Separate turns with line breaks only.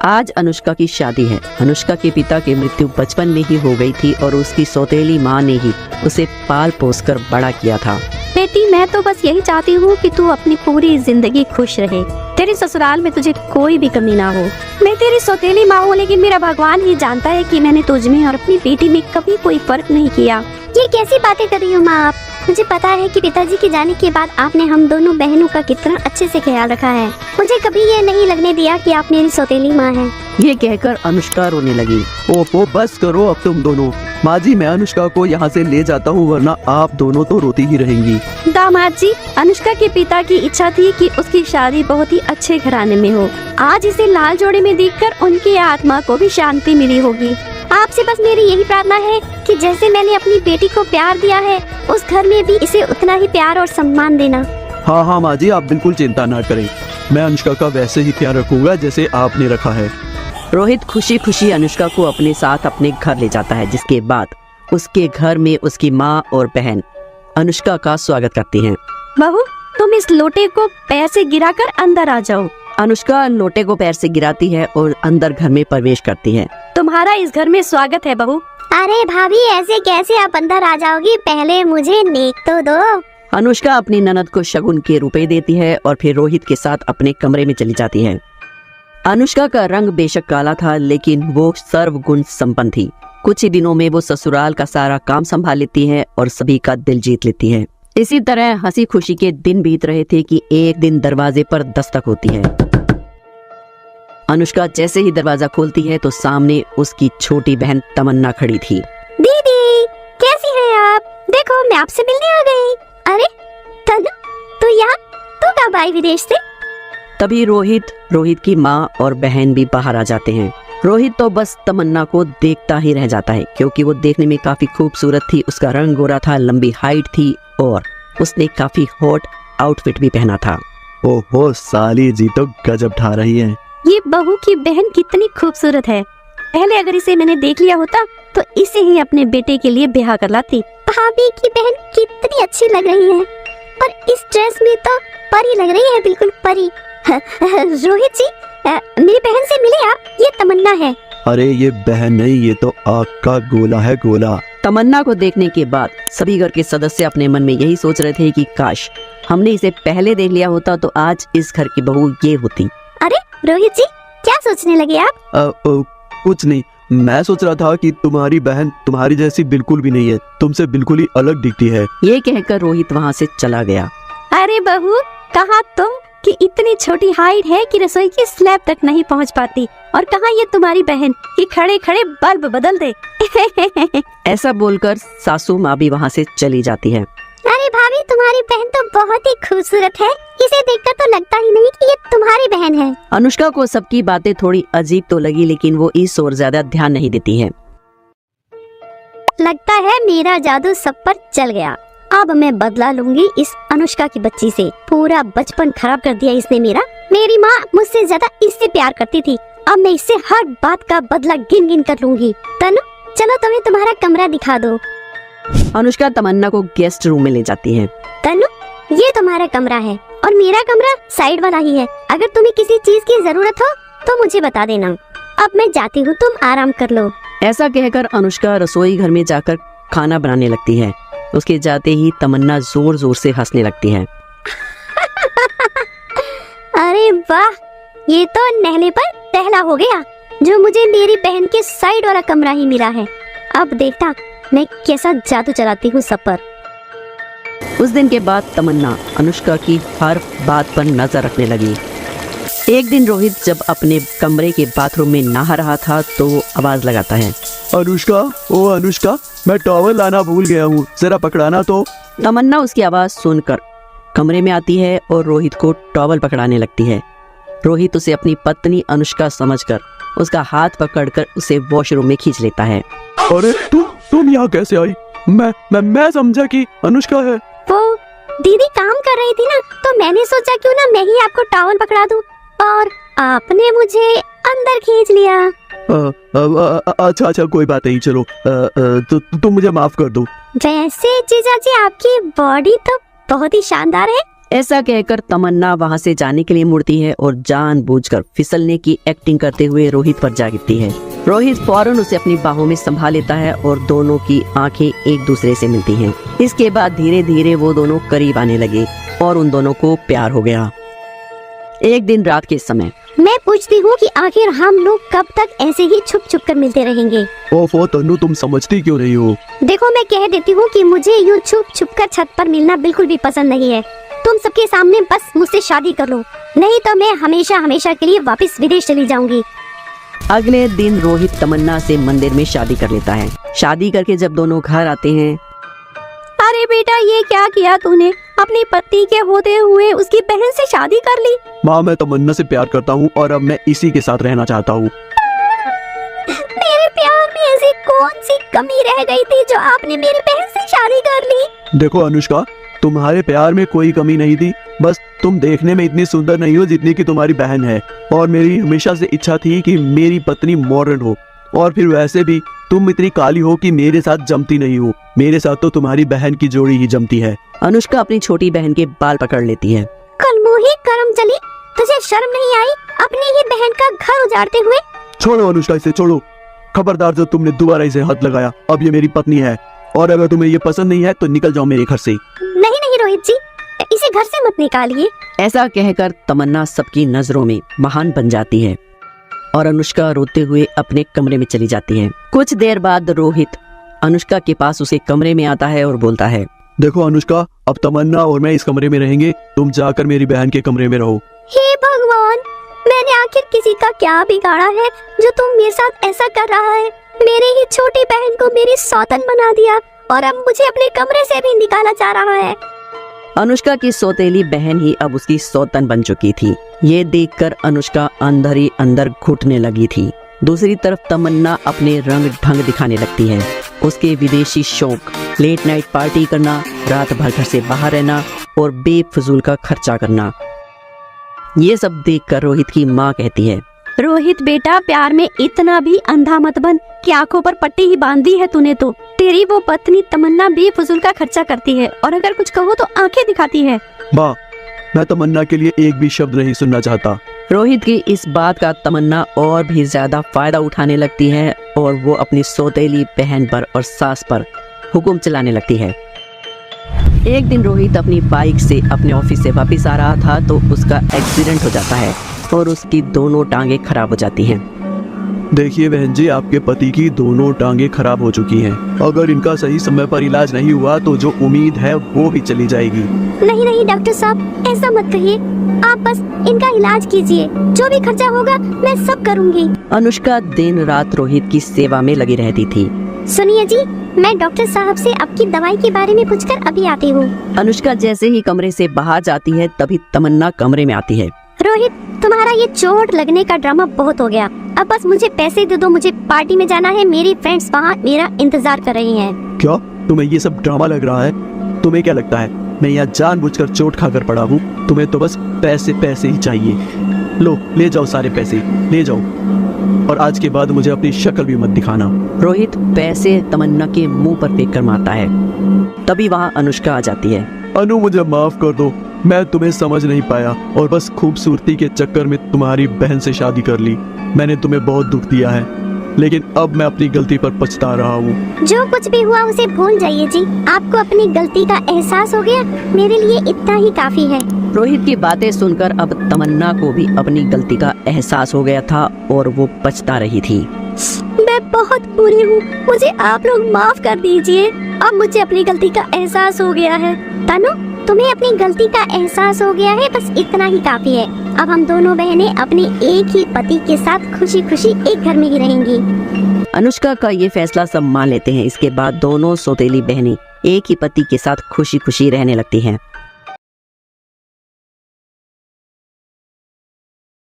आज अनुष्का की शादी है। अनुष्का के पिता की मृत्यु बचपन में ही हो गई थी और उसकी सौतेली माँ ने ही उसे पाल पोस कर बड़ा किया था।
बेटी, मैं तो बस यही चाहती हूँ कि तू अपनी पूरी जिंदगी खुश रहे, तेरे ससुराल में तुझे कोई भी कमी ना हो। मैं तेरी सौतेली माँ हूँ, लेकिन मेरा भगवान ही जानता है कि मैंने तुझ में और अपनी बेटी में कभी कोई फर्क नहीं किया।
ये कैसी बातें कर रही हो माँ आप? मुझे पता है कि पिताजी के जाने के बाद आपने हम दोनों बहनों का कितना अच्छे से ख्याल रखा है। मुझे कभी ये नहीं लगने दिया कि आप मेरी सौतेली माँ हैं।
ये कहकर अनुष्का रोने लगी।
ओहो, बस करो अब तुम दोनों। माँ जी, मैं अनुष्का को यहाँ से ले जाता हूँ, वरना आप दोनों तो रोती ही रहेंगी।
दामाद जी, अनुष्का के पिता की इच्छा थी कि उसकी शादी बहुत ही अच्छे घराने में हो। आज इसे लाल जोड़े में देखकर उनकी आत्मा को भी शांति मिली होगी।
आपसे बस मेरी यही प्रार्थना है कि जैसे मैंने अपनी बेटी को प्यार दिया है, उस घर में भी इसे उतना ही प्यार और सम्मान देना।
हाँ हाँ माँ जी, आप बिल्कुल चिंता ना करें। मैं अनुष्का का वैसे ही ख्याल रखूंगा जैसे आपने रखा है।
रोहित खुशी खुशी अनुष्का को अपने साथ अपने घर ले जाता है, जिसके बाद उसके घर में उसकी माँ और बहन अनुष्का का स्वागत करती हैं।
बहू, तुम इस लोटे को पैर से गिराकर अंदर आ जाओ।
अनुष्का लोटे को पैर से गिराती है और अंदर घर में प्रवेश करती है।
तुम्हारा इस घर में स्वागत है बहू।
अरे भाभी, ऐसे कैसे आप अंदर आ जाओगी? पहले मुझे नेक तो दो।
अनुष्का अपनी ननद को शगुन के रुपए देती है और फिर रोहित के साथ अपने कमरे में चली जाती है। अनुष्का का रंग बेशक काला था, लेकिन वो सर्वगुण संपन्न थी। कुछ ही दिनों में वो ससुराल का सारा काम संभाल लेती है और सभी का दिल जीत लेती है। इसी तरह हंसी खुशी के दिन बीत रहे थे कि एक दिन दरवाजे पर दस्तक होती है। अनुष्का जैसे ही दरवाजा खोलती है तो सामने उसकी छोटी बहन तमन्ना खड़ी थी।
दीदी, कैसी हैं आप? देखो, मैं आपसे मिलने आ गई। अरे तनु, तू यहाँ? तू कब आई विदेश से?
तभी रोहित की माँ और बहन भी बाहर आ जाते हैं। रोहित तो बस तमन्ना को देखता ही रह जाता है, क्योंकि वो देखने में काफी खूबसूरत थी। उसका रंग गोरा था, लंबी हाइट थी और उसने काफी हॉट आउटफिट भी पहना था।
ओहो, साली जी तो गजब ढा रही है।
ये बहू की बहन कितनी खूबसूरत है। पहले अगर इसे मैंने देख लिया होता तो इसे ही अपने बेटे के लिए ब्याह कर लाती।
भाभी की बहन कितनी अच्छी लग रही है, और इस ड्रेस में तो परी लग रही है, बिल्कुल परी। रोहित जी, मेरी बहन से मिले आप। ये तमन्ना है।
अरे ये बहन नहीं, ये तो आग का गोला है, गोला।
तमन्ना को देखने के बाद सभी घर के सदस्य अपने मन में यही सोच रहे थे कि काश हमने इसे पहले देख लिया होता तो आज इस घर की बहू ये होती।
अरे रोहित जी, क्या सोचने लगे आप?
कुछ नहीं, मैं सोच रहा था कि तुम्हारी बहन तुम्हारी जैसी बिल्कुल भी नहीं है, तुमसे बिल्कुल ही अलग दिखती है।
ये कहकर रोहित वहाँ से चला गया।
अरे बहू, कहा तुम कि इतनी छोटी हाइट है कि रसोई की स्लैब तक नहीं पहुंच पाती, और कहा ये तुम्हारी बहन कि खड़े खड़े बल्ब बदल दे।
ऐसा बोलकर सासू माँ भी वहाँ से चली जाती है।
अरे भाभी, तुम्हारी बहन तो बहुत ही खूबसूरत है। इसे देखकर तो लगता ही नहीं कि ये तुम्हारी बहन है।
अनुष्का को सबकी बातें थोड़ी अजीब तो लगी, लेकिन वो इस ओर ज्यादा ध्यान नहीं देती है।
लगता है मेरा जादू सब पर चल गया। अब मैं बदला लूंगी इस अनुष्का की बच्ची से। पूरा बचपन खराब कर दिया इसने मेरा। मेरी माँ मुझसे ज्यादा इससे प्यार करती थी। अब मैं इससे हर बात का बदला गिन गिन कर लूंगी। तनु, चलो तुम्हें तुम्हारा कमरा दिखा दो।
अनुष्का तमन्ना को गेस्ट रूम में ले जाती है।
तनु, ये तुम्हारा कमरा है और मेरा कमरा साइड वाला ही है। अगर तुम्हें किसी चीज की जरूरत हो तो मुझे बता देना। अब मैं जाती हूँ, तुम आराम कर लो।
ऐसा कहकर अनुष्का रसोई घर में जाकर खाना बनाने लगती है। उसके जाते ही तमन्ना जोर जोर से हंसने लगती है।
अरे वाह, ये तो नहले पर पहला हो गया, जो मुझे मेरी बहन के साइड वाला कमरा ही मिला है। अब देखता मैं कैसा जादू चलाती हूँ सब पर।
उस दिन के बाद तमन्ना अनुष्का की हर बात पर नजर रखने लगी। एक दिन रोहित जब अपने कमरे के बाथरूम में नहा रहा था तो वो आवाज लगाता है।
अनुष्का, ओ अनुष्का, मैं टॉवल लाना भूल गया हूँ, जरा पकड़ाना तो।
तमन्ना उसकी आवाज सुनकर कमरे में आती है और रोहित को टॉवल पकड़ाने लगती है। रोहित उसे अपनी पत्नी अनुष्का समझकर उसका हाथ पकड़कर उसे वॉशरूम में खींच लेता है।
अरे तुम यहाँ कैसे आई? मैं समझा कि अनुष्का है।
वो दीदी काम कर रही थी ना, तो मैंने सोचा क्यों ना मैं ही आपको टॉवल पकड़ा दूं, और आपने मुझे अंदर खींच लिया।
अच्छा कोई बात नहीं, चलो तुम मुझे माफ कर दो।
वैसे जीजा जी, आपकी बॉडी तो बहुत ही शानदार है।
ऐसा कहकर तमन्ना वहां से जाने के लिए मुड़ती है और जानबूझकर फिसलने की एक्टिंग करते हुए रोहित पर जा गिरती है। रोहित फौरन उसे अपनी बाहों में संभाल लेता है और दोनों की आंखें एक दूसरे से मिलती हैं। इसके बाद धीरे धीरे वो दोनों करीब आने लगे और उन दोनों को प्यार हो गया। एक दिन रात के समय
मैं पूछती हूँ कि आखिर हम लोग कब तक ऐसे ही छुप छुप कर मिलते रहेंगे?
ओफो तन्नू, तुम समझती क्यों नहीं हो?
देखो, मैं कह देती हूँ कि मुझे यूँ छुप छुप कर छत पर मिलना बिल्कुल भी पसंद नहीं है। तुम सबके सामने बस मुझसे शादी कर लो, नहीं तो मैं हमेशा हमेशा के लिए वापस विदेश चली जाऊंगी।
अगले दिन रोहित तमन्ना से मंदिर में शादी कर लेता है। शादी करके जब दोनों घर आते हैं,
अरे बेटा, ये क्या किया तूने? अपनी पति के होते हुए उसकी बहन से शादी कर ली।
माँ, मैं तमन्ना से प्यार करता हूँ और अब मैं इसी के साथ रहना चाहता हूँ।
मेरे प्यार में ऐसी कौन सी कमी रह गई थी जो आपने मेरी बहन से शादी कर ली?
देखो अनुष्का, तुम्हारे प्यार में कोई कमी नहीं थी, बस तुम देखने में इतनी सुंदर नहीं हो जितनी कि तुम्हारी बहन है। और मेरी हमेशा से इच्छा थी कि मेरी पत्नी मॉडर्न हो, और फिर वैसे भी तुम इतनी काली हो कि मेरे साथ जमती नहीं हो। मेरे साथ तो तुम्हारी बहन की जोड़ी ही जमती है।
अनुष्का अपनी छोटी बहन के बाल पकड़ लेती है।
कलमुही करम चली, तुझे शर्म नहीं आई अपनी ही बहन का घर उजाड़ते हुए?
छोड़ो अनुष्का, इसे छोड़ो। खबरदार, जो तुमने दोबारा इसे हाथ लगाया, अब ये मेरी पत्नी है, और अगर तुम्हें ये पसंद नहीं है तो निकल जाओ मेरे घर से।
नहीं नहीं रोहित जी, इसे घर से मत निकालिए।
ऐसा कहकर तमन्ना सबकी नजरों में महान बन जाती है और अनुष्का रोते हुए अपने कमरे में चली जाती है। कुछ देर बाद रोहित अनुष्का के पास उसके कमरे में आता है और बोलता है,
देखो अनुष्का, अब तमन्ना और मैं इस कमरे में रहेंगे, तुम जाकर मेरी बहन के कमरे में रहो।
हे भगवान, मैंने आखिर किसी का क्या बिगाड़ा है जो तुम मेरे साथ ऐसा कर रहा है? मेरी ही छोटी बहन को मेरी सौतन बना दिया और अब मुझे अपने कमरे से भी निकाला जा रहा है।
अनुष्का की सौतेली बहन ही अब उसकी सौतन बन चुकी थी। ये देखकर अनुष्का अंदर ही अंदर घुटने लगी थी। दूसरी तरफ तमन्ना अपने रंग ढंग दिखाने लगती है। उसके विदेशी शौक, लेट नाइट पार्टी करना, रात भर घर से बाहर रहना और बेफजूल का खर्चा करना, ये सब देखकर रोहित की माँ कहती है,
रोहित बेटा, प्यार में इतना भी अंधा मत बन कि आंखों पर पट्टी ही बांध दी है तूने तो। तेरी वो पत्नी तमन्ना बेफजूल का खर्चा करती है और अगर कुछ कहो तो आंखें दिखाती है।
माँ, मैं तमन्ना के लिए एक भी शब्द नहीं सुनना चाहता।
रोहित की इस बात का तमन्ना और भी ज्यादा फायदा उठाने लगती है और वो अपनी सौतेली बहन पर और सास पर हुक्म चलाने लगती है। एक दिन रोहित अपनी बाइक से अपने ऑफिस से वापस आ रहा था तो उसका एक्सीडेंट हो जाता है और उसकी दोनों टांगे खराब हो जाती हैं।
देखिए बहन जी, आपके पति की दोनों टांगे खराब हो चुकी हैं। अगर इनका सही समय पर इलाज नहीं हुआ तो जो उम्मीद है वो भी चली जाएगी।
नहीं नहीं डॉक्टर साहब, ऐसा मत कहिए, आप बस इनका इलाज कीजिए, जो भी खर्चा होगा मैं सब करूंगी।
अनुष्का दिन रात रोहित की सेवा में लगी रहती थी।
सुनिए जी, मैं डॉक्टर साहब से आपकी दवाई के बारे में पूछकर अभी आती हूँ।
अनुष्का जैसे ही कमरे से बाहर जाती है तभी तमन्ना कमरे में आती है।
रोहित, तुम्हारा ये चोट लगने का ड्रामा बहुत हो गया। अब बस मुझे पैसे दे दो, मुझे पार्टी में जाना है, मेरी फ्रेंड्स वहाँ मेरा इंतजार कर रही हैं।
क्या तुम्हें ये सब ड्रामा लग रहा है? तुम्हें क्या लगता है मैं यहाँ जानबूझकर चोट खाकर पड़ा हूँ? तुम्हें तो बस पैसे पैसे ही चाहिए। लो, ले जाओ सारे पैसे, ले जाओ, और आज के बाद मुझे अपनी शक्ल भी मत दिखाना।
रोहित पैसे तमन्ना के मुंह पर फेंक कर मारता है। तभी वहाँ अनुष्का आ जाती है।
अनु, मुझे माफ कर दो, मैं तुम्हें समझ नहीं पाया और बस खूबसूरती के चक्कर में तुम्हारी बहन से शादी कर ली। मैंने तुम्हें बहुत दुख दिया है, लेकिन अब मैं अपनी गलती पर पछता रहा हूँ।
जो कुछ भी हुआ उसे भूल जाइए जी। आपको अपनी गलती का एहसास हो गया, मेरे लिए इतना ही काफी है।
रोहित की बातें सुनकर अब तमन्ना को भी अपनी गलती का एहसास हो गया था और वो पछता रही थी।
मैं बहुत बुरी हूँ, मुझे आप लोग माफ कर दीजिए। अब मुझे अपनी गलती का एहसास हो गया है। तनु, तुम्हें अपनी गलती का एहसास हो गया है, बस इतना ही काफी है। अब हम दोनों बहनें अपने एक ही पति के साथ खुशी खुशी एक घर में ही रहेंगी।
अनुष्का का ये फैसला सब मान लेते हैं। इसके बाद दोनों सौतेली बहनें एक ही पति के साथ खुशी खुशी रहने लगती हैं।